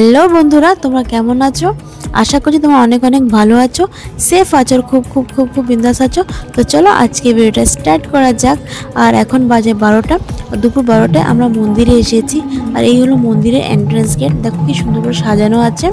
Hello বন্ধুরা, তোমরা কেমন আছো? আশা করছি তোমরা অনেক অনেক ভালো আছো, সেফ আছো, খুব খুব খুব খুব বিন্দাস আছো। তো চলো আজকে ভিডিওটা স্টার্ট করা যাক। আর এখন বাজে 12টা, দুপুর 12টায় আমরা মন্দিরে এসেছি। আর এই হলো মন্দিরের এন্ট্রান্স গেট, দেখো কি সুন্দর করে সাজানো আছে।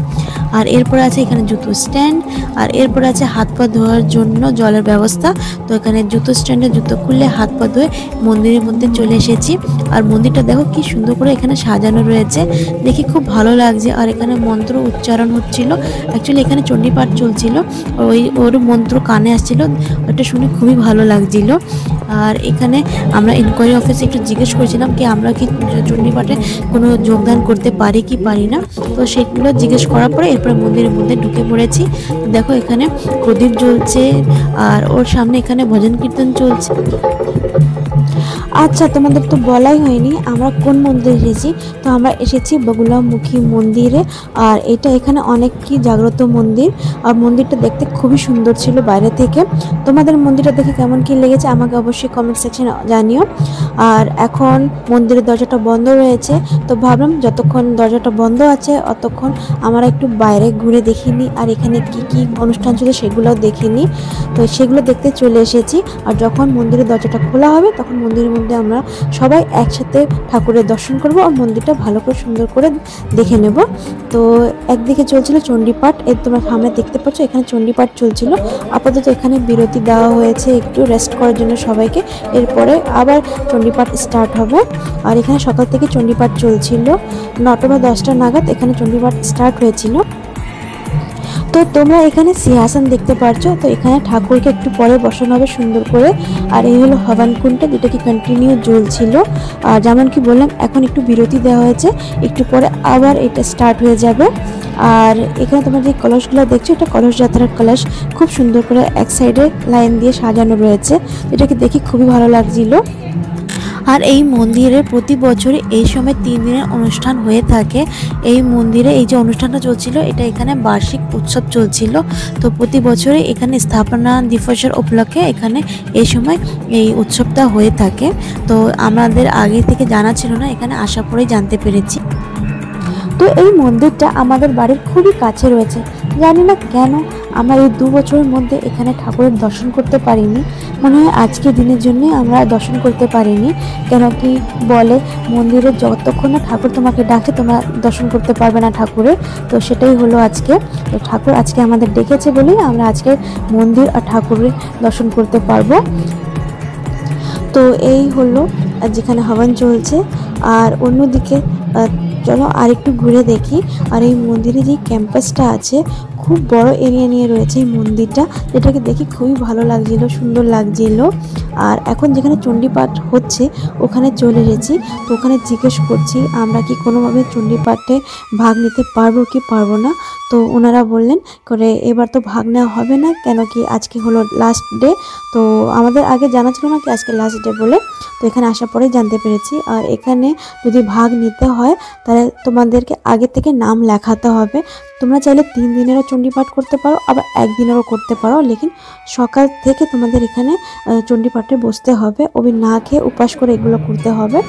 আর এরপরে আছে এখানে জুতো স্ট্যান্ড, আর এরপরে আছে হাত পা ধোয়ার জন্য জলের ব্যবস্থা। তো এখানে জুতো স্ট্যান্ডে জুতো খুললে হাত পা ধুয়ে মন্দিরের মধ্যে চলে এসেছি। আর মন্দিরটা দেখো কি সুন্দর করে এখানে সাজানো রয়েছে, দেখি খুব ভালো লাগছে। আর এখানে মন্ত্র উচ্চারণ হচ্ছিল, অ্যাকচুয়ালি এখানে চণ্ডীপাঠ চলছিল, ওর মন্ত্র কানে আসছিল, ওটা শুনে খুবই ভালো লাগছিল। আর এখানে আমরা ইনকোয়ারি অফিসে একটু জিজ্ঞেস করেছিলাম কি আমরা কি চণ্ডীপাঠে কোনো যোগদান করতে পারি কি পারি না। তো সেগুলো জিজ্ঞেস করার পরে এরপরে মন্দিরের মধ্যে ঢুকে পড়েছি। দেখো এখানে প্রদীপ জ্বলছে, আর ওর সামনে এখানে ভজন কীর্তন চলছে। আচ্ছা, তোমাদের তো বলাই হয়নি আমরা কোন মন্দিরে এসেছি। তো আমরা এসেছি বগুলামুখী মন্দিরে। আর এটা এখানে অনেক কি জাগ্রত মন্দির। আর মন্দিরটা দেখতে খুবই সুন্দর ছিল বাইরে থেকে। তোমাদের মন্দিরটা দেখে কেমন কি লেগেছে আমাকে অবশ্যই কমেন্ট সেকশনে জানিও। আর এখন মন্দিরের দরজাটা বন্ধ রয়েছে, তো ভাবলাম যতক্ষণ দরজাটা বন্ধ আছে অতক্ষণ আমরা একটু বাইরে ঘুরে দেখিনি, আর এখানে কি কি অনুষ্ঠান ছিল সেগুলোও দেখিনি। তো সেগুলো দেখতে চলে এসেছি। আর যখন মন্দিরের দরজাটা খোলা হবে তখন মন্দিরের মধ্যে আমরা সবাই একসাথে ঠাকুরের দর্শন করব আর মন্দিরটা ভালো করে সুন্দর করে দেখে নেব। তো একদিকে চলছিল চণ্ডীপাঠ, এই তোমরা সামনে দেখতে পাচ্ছ এখানে চণ্ডীপাঠ চলছিল। আপাতত এখানে বিরতি দেওয়া হয়েছে একটু রেস্ট করার জন্য সবাইকে, এরপরে আবার চণ্ডীপাঠ স্টার্ট হবে। আর এখানে সকাল থেকে চণ্ডীপাঠ চলছিল, 9টা বা 10টা নাগাদ এখানে চণ্ডীপাঠ স্টার্ট হয়েছিল। তো তোমরা এখানে সিংহাসন দেখতে পাচ্ছ, তো এখানে ঠাকুরকে একটু পরে বসানো হবে সুন্দর করে। আর এই হলো হবান কুণ্ডটা, যেটা কি কন্টিনিউ জ্বলছিল। আর যেমন কি বললাম এখন একটু বিরতি দেওয়া হয়েছে, একটু পরে আবার এটা স্টার্ট হয়ে যাবে। আর এখানে তোমরা যে কলসগুলো দেখছো এটা কলস যাত্রার কলস, খুব সুন্দর করে এক সাইডে লাইন দিয়ে সাজানো রয়েছে, এটাকে দেখি খুবই ভালো লাগছিল। আর এই মন্দিরে প্রতি বছরই এই সময় 3 দিনের অনুষ্ঠান হয়ে থাকে। এই মন্দিরে এই যে অনুষ্ঠানটা চলছিল এটা এখানে বার্ষিক উৎসব চলছিল। তো প্রতি বছরই এখানে স্থাপনা দিবসের উপলক্ষে এখানে এই সময় এই উৎসবটা হয়ে থাকে। তো আমাদের আগে থেকে জানা ছিল না, এখানে আসার পরেই জানতে পেরেছি। তো এই মন্দিরটা আমাদের বাড়ির খুবই কাছে রয়েছে, জানি না কেন আমরা এই 2 বছরের মধ্যে এখানে ঠাকুরের দর্শন করতে পারিনি। মনে হয় আজকের দিনের জন্যই আমরা দর্শন করতে পারিনি, কেন কি বলে মন্দিরে যতক্ষণ না ঠাকুর তোমাকে ডাকে তোমরা দর্শন করতে পারবে না ঠাকুরের। তো সেটাই হলো আজকে, তো ঠাকুর আজকে আমাদের ডেকেছে বলেই আমরা আজকে মন্দির আর ঠাকুরের দর্শন করতে পারবো। তো এই হলো যেখানে হবন চলছে। আর অন্যদিকে চলো আর একটু ঘুরে দেখি। আর এই মন্দিরে যে ক্যাম্পাসটা আছে খুব বড় এরিয়া নিয়ে রয়েছে এই মন্দিরটা, যেটাকে দেখি খুবই ভালো লাগছিল, সুন্দর লাগছিল। আর এখন যেখানে চণ্ডীপাঠ হচ্ছে ওখানে চলে এসেছি। তো ওখানে জিজ্ঞেস করছি আমরা কি কোনোভাবে চণ্ডীপাঠে ভাগ নিতে পারবো কি পারবো না। তো ওনারা বললেন করে এবার তো ভাগ নেওয়া হবে না, কেন কি আজকে হলো লাস্ট ডে। তো আমাদের আগে জানা ছিল না কি আজকে লাস্ট ডে বলে, তো এখানে আসার পরেই জানতে পেরেছি। আর এখানে যদি ভাগ নিতে হয় তাহলে তোমাদেরকে আগে থেকে নাম লেখাতে হবে। তোমরা চাইলে 3 দিনেরও চণ্ডীপাঠ করতে পারো, আবার 1 দিনেরও করতে পারো, লেকিন সকাল থেকে তোমাদের এখানে চণ্ডীপাঠে বসতে হবে, ওই না খেয়ে উপাস করে এগুলো করতে হবে।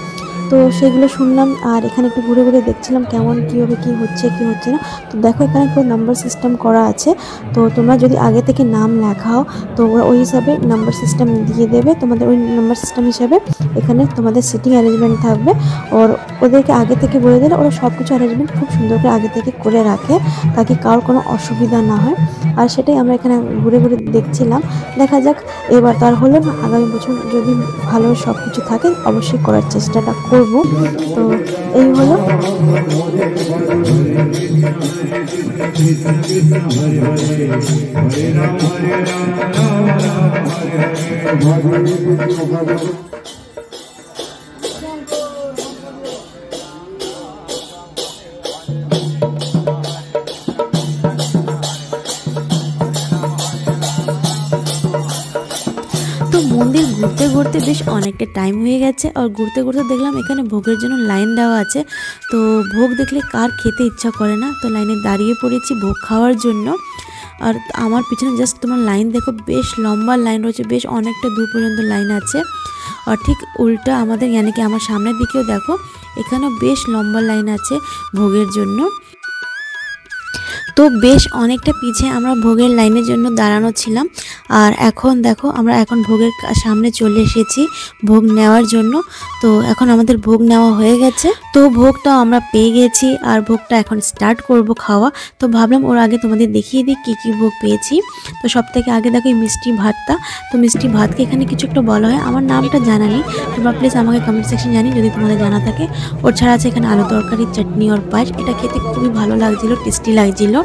তো সেগুলো শুনলাম। আর এখানে একটু ঘুরে ঘুরে দেখছিলাম কেমন কীভাবে কী হচ্ছে কি হচ্ছে না। তো দেখো এখানে পুরো নাম্বার সিস্টেম করা আছে, তো তোমরা যদি আগে থেকে নাম লেখাও তো ওরা ওই হিসাবে নাম্বার সিস্টেম দিয়ে দেবে তোমাদের, ওই নাম্বার সিস্টেম হিসাবে এখানে তোমাদের সিটিং অ্যারেঞ্জমেন্ট থাকবে। আর ওদেরকে আগে থেকে বলে দিলে ওরা সব কিছু অ্যারেঞ্জমেন্ট খুব সুন্দর করে আগে থেকে করে রাখে, তাকে কারোর কোনো অসুবিধা না হয়। আর সেটাই আমরা এখানে ঘুরে ঘুরে দেখছিলাম। দেখা যাক এবার তার হলো না, আগামী বছর যদি ভালো সব কিছু থাকে অবশ্যই করার চেষ্টাটা করব। তো এই হলো। তো মন্দির ঘুরতে ঘুরতে বেশ অনেকটা টাইম হয়ে গেছে। আর ঘুরতে ঘুরতে দেখলাম এখানে ভোগের জন্য লাইন দেওয়া আছে। তো ভোগ দেখলে কার খেতে ইচ্ছা করে না, তো লাইনে দাঁড়িয়ে পড়েছি ভোগ খাওয়ার জন্য। আর আমার পিছনে জাস্ট তোমার লাইন দেখো, বেশ লম্বা লাইন রয়েছে, বেশ অনেকটা দূর পর্যন্ত লাইন আছে। और ठीक उल्टा आमादेर यानी कि आमार सामনের दिकेও देखो एखानेও बेश लम्बा लाइन आछे भोगेर जोन्नो। তো বেশ অনেকটা পিছে আমরা ভোগের লাইনের জন্য দাঁড়ানো ছিলাম। আর এখন দেখো আমরা এখন ভোগের সামনে চলে এসেছি ভোগ নেওয়ার জন্য। তো এখন আমাদের ভোগ নেওয়া হয়ে গেছে, তো ভোগটা আমরা পেয়ে গেছি আর ভোগটা এখন স্টার্ট করব খাওয়া। তো ভাবলাম ওর আগে তোমাদের দেখিয়ে দিই কী কী ভোগ পেয়েছি। তো সব থেকে আগে দেখো এই মিষ্টি ভাতটা। তো মিষ্টি ভাতকে এখানে কিছু একটা বলা হয়, আমার নামটা জানা নেই, তোমরা প্লিজ আমাকে কমেন্ট সেকশন জানি যদি তোমাদের জানা থাকে। ওর ছাড়া আছে এখানে আলু তরকারি, চাটনি আর পায়েস। এটা খেতে খুবই ভালো লাগছিল, টেস্টি লাগছিল।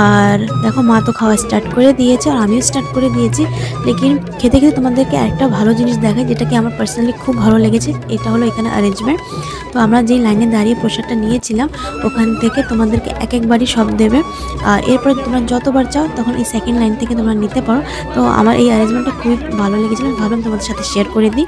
আর দেখো মা তো খাওয়া স্টার্ট করে দিয়েছে আর আমিও স্টার্ট করে দিয়েছি। লেকিন খেতে খেতে তোমাদেরকে একটা ভালো জিনিস দেখাই যেটাকে আমার পার্সোনালি খুব ভালো লেগেছে। এটা হলো এখানে অ্যারেঞ্জমেন্ট। তো আমরা যেই লাইনে দাঁড়িয়ে প্রসাদটা নিয়েছিলাম ওখান থেকে তোমাদেরকে এক একবারই সব দেবে। আর এরপরে তোমরা যতবার চাও তখন এই সেকেন্ড লাইন থেকে তোমরা নিতে পারো। তো আমার এই অ্যারেঞ্জমেন্টটা খুবই ভালো লেগেছিল, ভাবলাম তোমাদের সাথে শেয়ার করে দিই।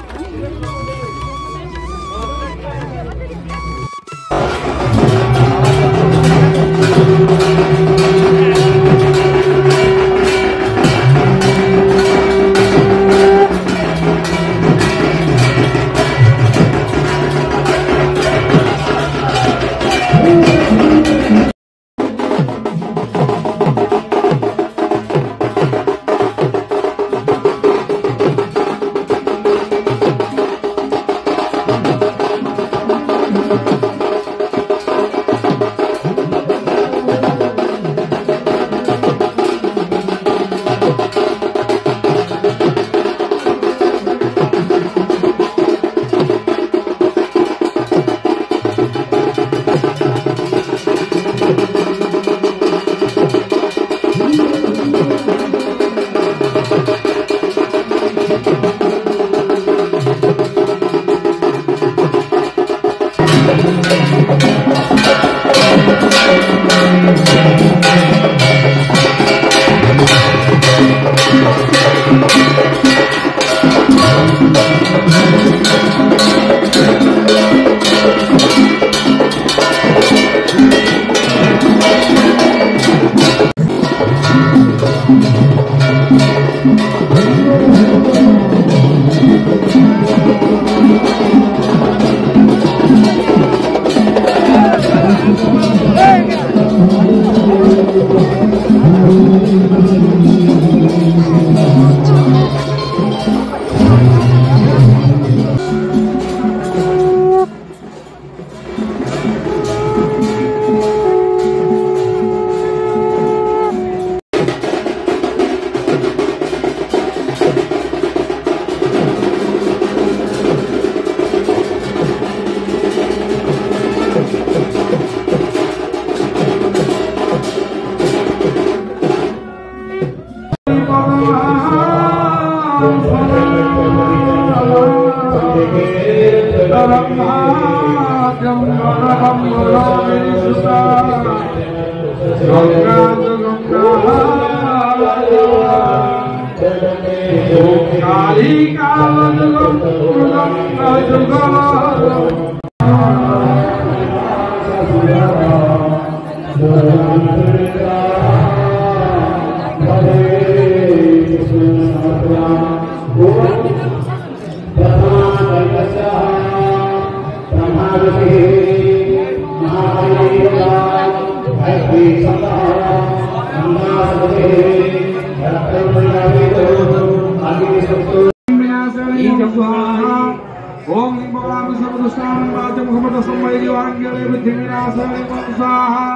ओम हिंगोलामि सर्वदुष्टानं वाचं मुहम्मद सम्मय जीवांगले बुद्धिविनाशाय स्वाहा।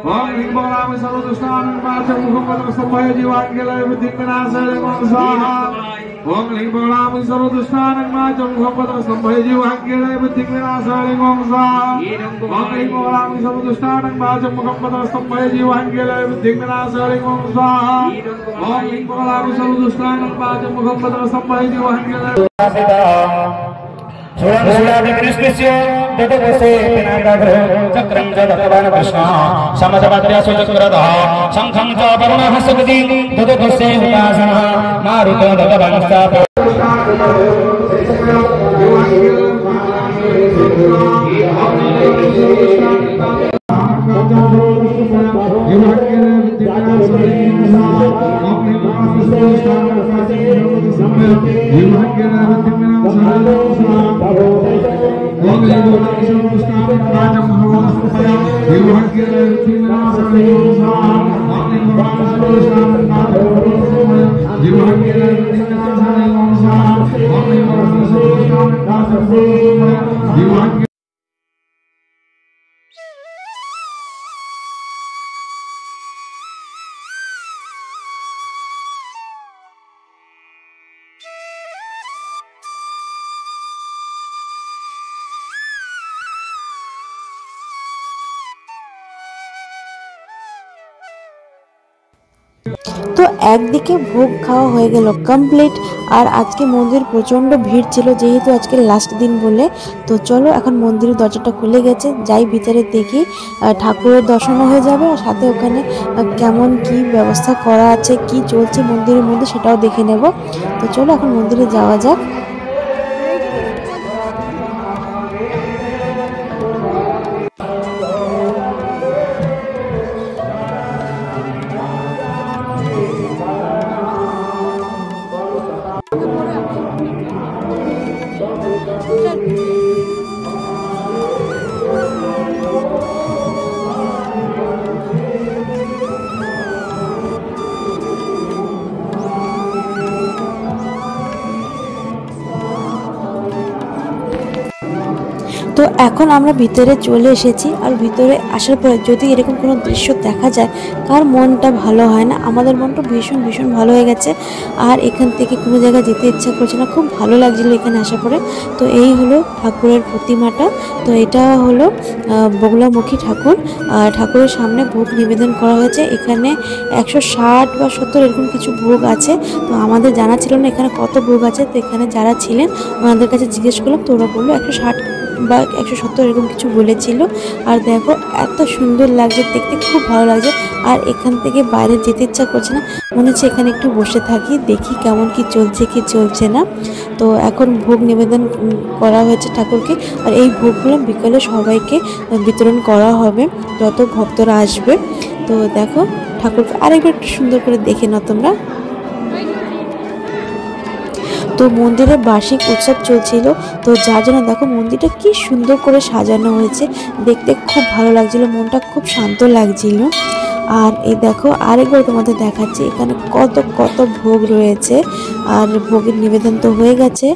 ओम हिंगोलामि सर्वदुष्टानं वाचं मुहम्मद सम्मय जीवांगले बुद्धिविनाशाय स्वाहा। ओम हिंगोलामि सर्वदुष्टानं वाचं मुहम्मद सम्मय जीवांगले बुद्धिविनाशाय स्वाहा। ओम हिंगोलामि सर्वदुष्टानं वाचं मुहम्मद सम्मय जीवांगले बुद्धिविनाशाय स्वाहा। ओम हिंगोलामि सर्वदुष्टानं वाचं मुहम्मद सम्मय जीवांगले सुरादिकृष्णस्य ददवसे पिनाकाग्र चक्रं ददवन कृष्ण समजवाद्यासो चक्रदः शंखं च वरुणः सगति ददवसे उपासनः मारुतो ददवनस्ताप Om जीवांगे তো একদিকে ভোগ খাওয়া হয়ে গেল কমপ্লিট। আর আজকে মন্দির প্রচণ্ড ভিড় ছিল, যেহেতু আজকে লাস্ট দিন বলে। তো চলো এখন মন্দিরের দরজাটা খুলে গেছে, যাই ভিতরে দেখি। ঠাকুরের দর্শনও হয়ে যাবে, আর সাথে ওখানে কেমন কি ব্যবস্থা করা আছে, কি চলছে মন্দিরের মধ্যে সেটাও দেখে নেব। তো চলো এখন মন্দিরে যাওয়া যাক। তো এখন আমরা ভিতরে চলে এসেছি। আর ভিতরে আসার পরে যদি এরকম কোনো দৃশ্য দেখা যায়, কার মনটা ভালো হয় না? আমাদের মনটা ভীষণ ভীষণ ভালো হয়ে গেছে। আর এখান থেকে কোনো জায়গায় যেতে ইচ্ছা করছে না, খুব ভালো লাগছিলো এখানে আসার পরে। তো এই হলো ঠাকুরের প্রতিমাটা। তো এটা হলো বগলামুখী ঠাকুর। ঠাকুরের সামনে ভোগ নিবেদন করা হয়েছে। এখানে 160 বা 70 এরকম কিছু ভোগ আছে। তো আমাদের জানা ছিল না এখানে কত ভোগ আছে। তো এখানে যারা ছিলেন ওনাদের কাছে জিজ্ঞেস করলাম, তো ওরা বললো 160 বা 170 এরকম কিছু বলেছিল। আর দেখো এত সুন্দর লাগছে দেখতে, খুব ভালো লাগছে। আর এখান থেকে বাইরে যেতে ইচ্ছা করছে না, মনে হচ্ছে এখানে একটু বসে থাকি, দেখি কেমন কি চলছে কি চলছে না। তো এখন ভোগ নিবেদন করা হয়েছে ঠাকুরকে। আর এই ভোগগুলো বিকালে সবাইকে বিতরণ করা হবে, যত ভক্তরা আসবে। তো দেখো ঠাকুরকে আরেকবার একটু সুন্দর করে দেখে নাও তোমরা। তো মন্দিরে বার্ষিক উৎসব চলছিল, তো যার জন্য দেখো মন্দিরটা কি সুন্দর করে সাজানো হয়েছে, দেখতে খুব ভালো লাগছিল, মনটা খুব শান্ত লাগছিল। আর এই দেখো আরেকবার তোমাদের দেখাচ্ছি এখানে কত কত ভোগ রয়েছে। আর ভোগের নিবেদন তো হয়ে গেছে।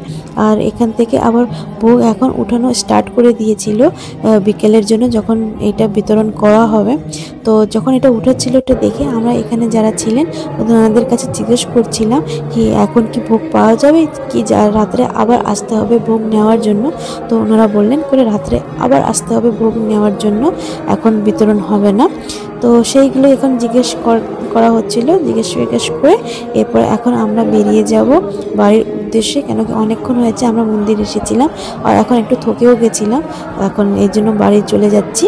আর এখান থেকে আবার ভোগ এখন উঠানো স্টার্ট করে দিয়েছিল বিকেলের জন্য, যখন এটা বিতরণ করা হবে। তো যখন এটা উঠাচ্ছিল এটা দেখে আমরা এখানে যারা ছিলেন ওনাদের কাছে জিজ্ঞেস করছিলাম কি এখন কি ভোগ পাওয়া যাবে, কি রাত্রে আবার আসতে হবে ভোগ নেওয়ার জন্য। তো ওনারা বললেন করে রাত্রে আবার আসতে হবে ভোগ নেওয়ার জন্য, এখন বিতরণ হবে না। তো সেইগুলো এখন জিজ্ঞেস করা হচ্ছিল, জিজ্ঞেস করে এরপর এখন আমরা বেরিয়ে যাব বাড়ির উদ্দেশ্যে। কেন কি অনেকক্ষণ হয়েছে আমরা মন্দিরে এসেছিলাম, আর এখন একটু থকেও গেছিলাম, এখন এই জন্য বাড়ি চলে যাচ্ছি।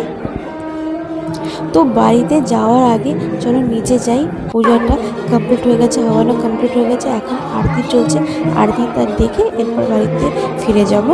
তো বাড়িতে যাওয়ার আগে চলো নিচে যাই, পূজাটা কমপ্লিট হয়ে গেছে, হওয়ানো কমপ্লিট হয়ে গেছে, এখন আরতি চলছে, আরতিটা দেখে এরপর বাড়িতে ফিরে যাব।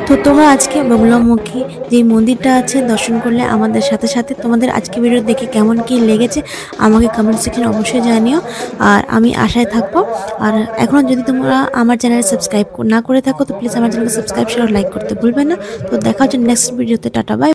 তো তোমরা আজকে বগলামুখী যে মন্দিরটা আছে দর্শন করলে, আমাদের সাথে সাথে তোমাদের আজকে ভিডিও দেখে কেমন কি লেগেছে আমাকে কমেন্ট সেকশনে অবশ্যই জানিও। আর আমি আশায় থাকবো। আর এখনও যদি তোমরা আমার চ্যানেলে সাবস্ক্রাইব না করে থাকো তো প্লিজ আমার চ্যানেলকে সাবস্ক্রাইব শেয়ার লাইক করতে ভুলবে না। তো দেখা হচ্ছে নেক্সট ভিডিওতে, টাটা বাই।